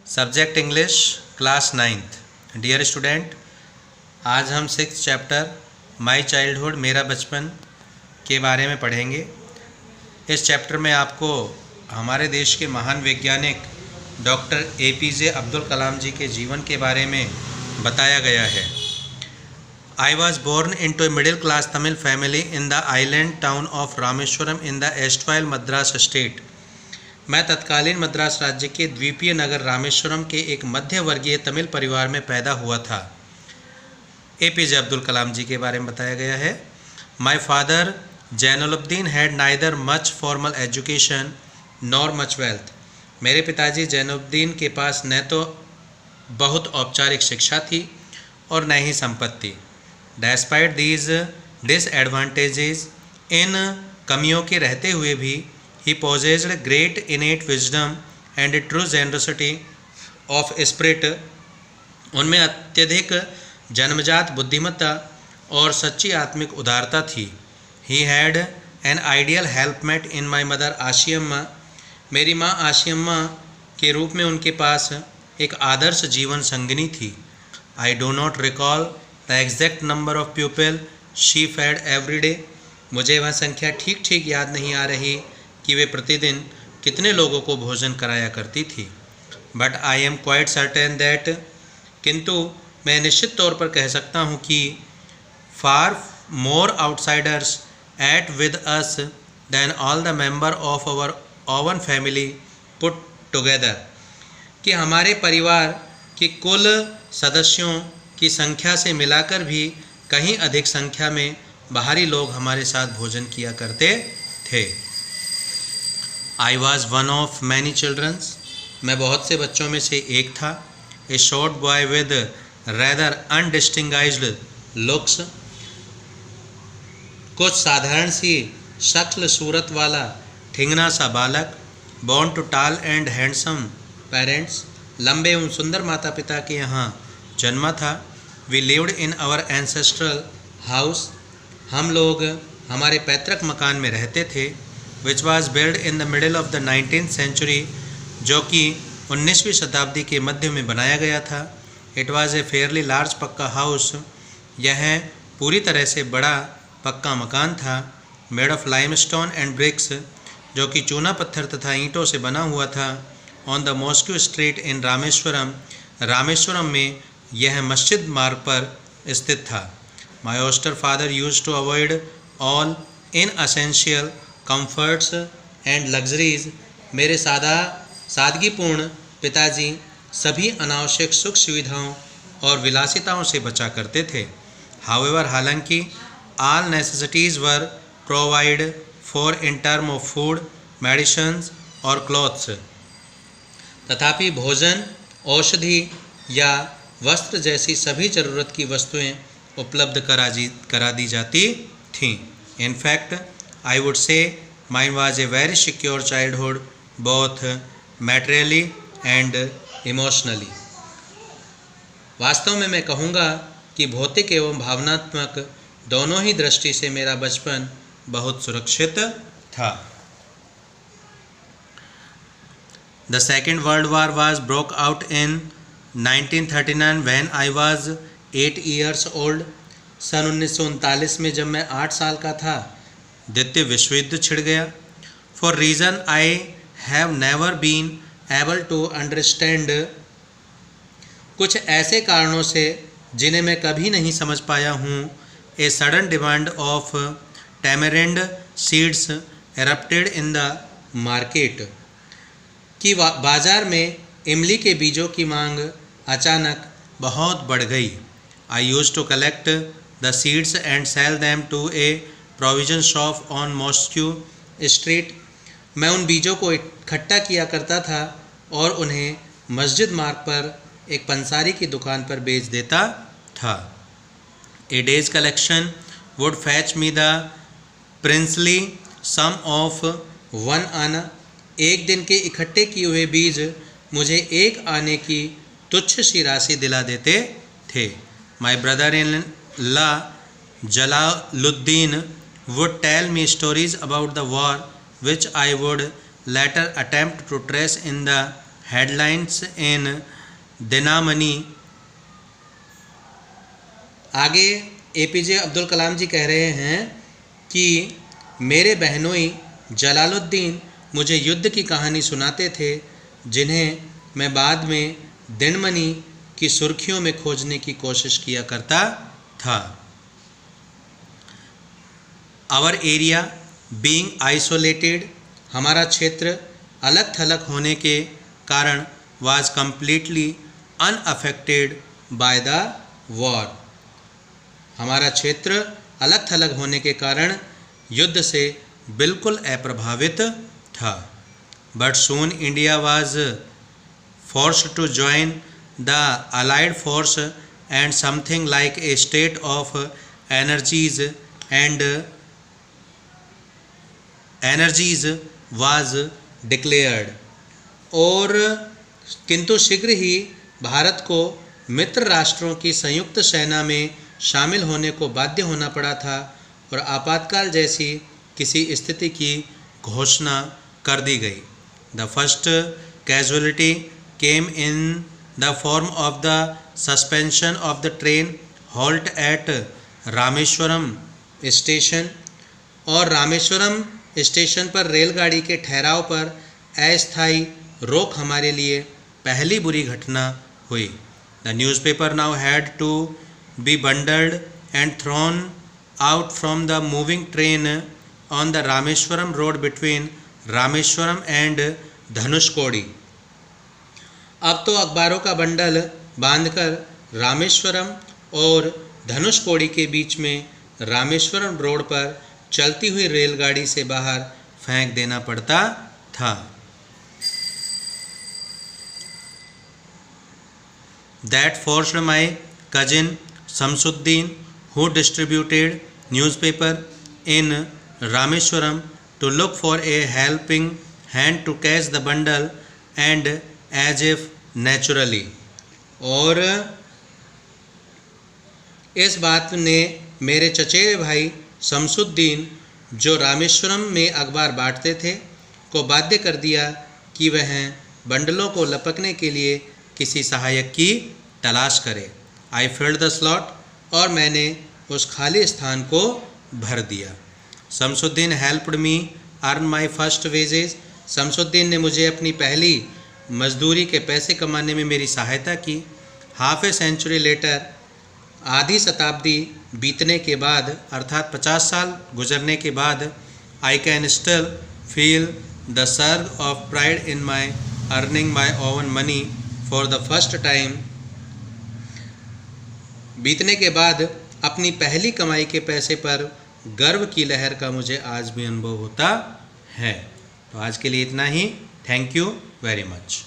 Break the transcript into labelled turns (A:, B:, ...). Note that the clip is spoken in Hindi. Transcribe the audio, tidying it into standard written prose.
A: Subject English class 9th। Dear student, आज हम 6th चैप्टर माई चाइल्डहुड मेरा बचपन के बारे में पढ़ेंगे। इस चैप्टर में आपको हमारे देश के महान वैज्ञानिक डॉक्टर APJ अब्दुल कलाम जी के जीवन के बारे में बताया गया है। I was born into a middle class Tamil family in the island town of Rameshwaram in the erstwhile Madras state। मैं तत्कालीन मद्रास राज्य के द्वीपीय नगर रामेश्वरम के एक मध्य वर्गीय तमिल परिवार में पैदा हुआ था। APJ अब्दुल कलाम जी के बारे में बताया गया है। My father Jainulabdeen had neither much formal education nor much wealth. मेरे पिताजी जैनुलब्दीन के पास न तो बहुत औपचारिक शिक्षा थी और न ही संपत्ति। डेस्पाइट दीज डिसएडवांटेजेस, इन कमियों के रहते हुए भी he possessed great innate wisdom and a true generosity of spirit। उनमें अत्यधिक जन्मजात बुद्धिमत्ता और सच्ची आत्मिक उदारता थी। He had an ideal helpmate in my mother Ashiyamma. मेरी माँ आशियम्मा के रूप में उनके पास एक आदर्श जीवन संगिनी थी। I do not recall the exact number of people she fed every day। मुझे वह संख्या ठीक ठीक याद नहीं आ रही कि वे प्रतिदिन कितने लोगों को भोजन कराया करती थी। But I am quite certain that, किंतु मैं निश्चित तौर पर कह सकता हूँ कि far more outsiders ate with us than all the member of our own family put together, कि हमारे परिवार के कुल सदस्यों की संख्या से मिलाकर भी कहीं अधिक संख्या में बाहरी लोग हमारे साथ भोजन किया करते थे। I was one of many children। मैं बहुत से बच्चों में से एक था। A short boy with rather undistinguished looks। कुछ साधारण सी शक्ल सूरत वाला ठिंगना सा बालक। Born to tall and handsome parents। लंबे एवं सुंदर माता पिता के यहाँ जन्मा था। We lived in our ancestral house। हम लोग हमारे पैतृक मकान में रहते थे। Which was built in the middle of the 19th century। जो कि 19वीं शताब्दी के मध्य में बनाया गया था। It was a fairly large पक्का हाउस। यह पूरी तरह से बड़ा पक्का मकान था। Made of limestone and bricks। जो कि चूना पत्थर तथा ईंटों से बना हुआ था। On the Mosque Street in Rameswaram. Rameswaram में यह मस्जिद मार्ग पर स्थित था। My austere father used to avoid all inessential comforts and luxuries। मेरे सादगीपूर्ण पिताजी सभी अनावश्यक सुख सुविधाओं और विलासिताओं से बचा करते थे। However, हालांकि all necessities were provided for in term of food, medicines और clothes। तथापि भोजन, औषधि या वस्त्र जैसी सभी ज़रूरत की वस्तुएं उपलब्ध करा दी जाती थीं। In fact, I would say mine was a very secure childhood, both materially and emotionally। वास्तव में मैं कहूँगा कि भौतिक एवं भावनात्मक दोनों ही दृष्टि से मेरा बचपन बहुत सुरक्षित था। The Second World War was broke out in 1939 when I was 8 years old। सन 1939 में जब मैं 8 साल का था, द्वितीय विश्व युद्ध छिड़ गया। For reason I have never been able to understand, कुछ ऐसे कारणों से जिन्हें मैं कभी नहीं समझ पाया हूँ। A sudden demand of tamarind seeds erupted in the market, कि बाज़ार में इमली के बीजों की मांग अचानक बहुत बढ़ गई। I use to collect the seeds and sell them to a provision shop on Mosque Street. मैं उन बीजों को इकट्ठा किया करता था और उन्हें मस्जिद मार्ग पर एक पंसारी की दुकान पर बेच देता था। A day's collection would fetch me the princely sum of 1 anna. एक दिन के इकट्ठे किए हुए बीज मुझे 1 आने की तुच्छ सी राशि दिला देते थे। My brother in law Jalaluddin would tell me stories about the war which I would later attempt to trace in the headlines in Dinamani. आगे APJ अब्दुल कलाम जी कह रहे हैं कि मेरे बहनोई जलालुद्दीन मुझे युद्ध की कहानी सुनाते थे, जिन्हें मैं बाद में दिनमनी की सुर्खियों में खोजने की कोशिश किया करता था। आवर एरिया बीइंग आइसोलेटेड, हमारा क्षेत्र अलग थलग होने के कारण was completely unaffected by the war, हमारा क्षेत्र अलग थलग होने के कारण युद्ध से बिल्कुल अप्रभावित था। But soon India was forced to join the allied force and something like a state of energies was declared. और किंतु शीघ्र ही भारत को मित्र राष्ट्रों की संयुक्त सेना में शामिल होने को बाध्य होना पड़ा था और आपातकाल जैसी किसी स्थिति की घोषणा कर दी गई। The first casualty came in the form of the suspension of the train halt at Rameswaram station, और रामेश्वरम स्टेशन पर रेलगाड़ी के ठहराव पर अस्थायी रोक हमारे लिए पहली बुरी घटना हुई। The newspaper now had to be bundled and thrown out from the moving train on the Rameshwaram road between Rameshwaram and Dhanushkodi. अब तो अखबारों का बंडल बांधकर रामेश्वरम और धनुषकोडी के बीच में रामेश्वरम रोड पर चलती हुई रेलगाड़ी से बाहर फेंक देना पड़ता था। That forced my cousin Samsuddin, who distributed newspaper in Rameshwaram, to look for a helping hand to catch the bundle, and as if naturally। और इस बात ने मेरे चचेरे भाई शमसुद्दीन, जो रामेश्वरम में अखबार बांटते थे, को बाध्य कर दिया कि वह बंडलों को लपकने के लिए किसी सहायक की तलाश करे। आई फिल्ड द स्लॉट, और मैंने उस खाली स्थान को भर दिया। Shamsuddin helped me earn my first wages, Shamsuddin ने मुझे अपनी पहली मजदूरी के पैसे कमाने में मेरी सहायता की। हाफ ए सेंचुरी लेटर, आधी शताब्दी बीतने के बाद अर्थात 50 साल गुजरने के बाद, I can still feel the surge of pride in my earning my oven money for the first time. बीतने के बाद अपनी पहली कमाई के पैसे पर गर्व की लहर का मुझे आज भी अनुभव होता है। तो आज के लिए इतना ही। Thank you very much.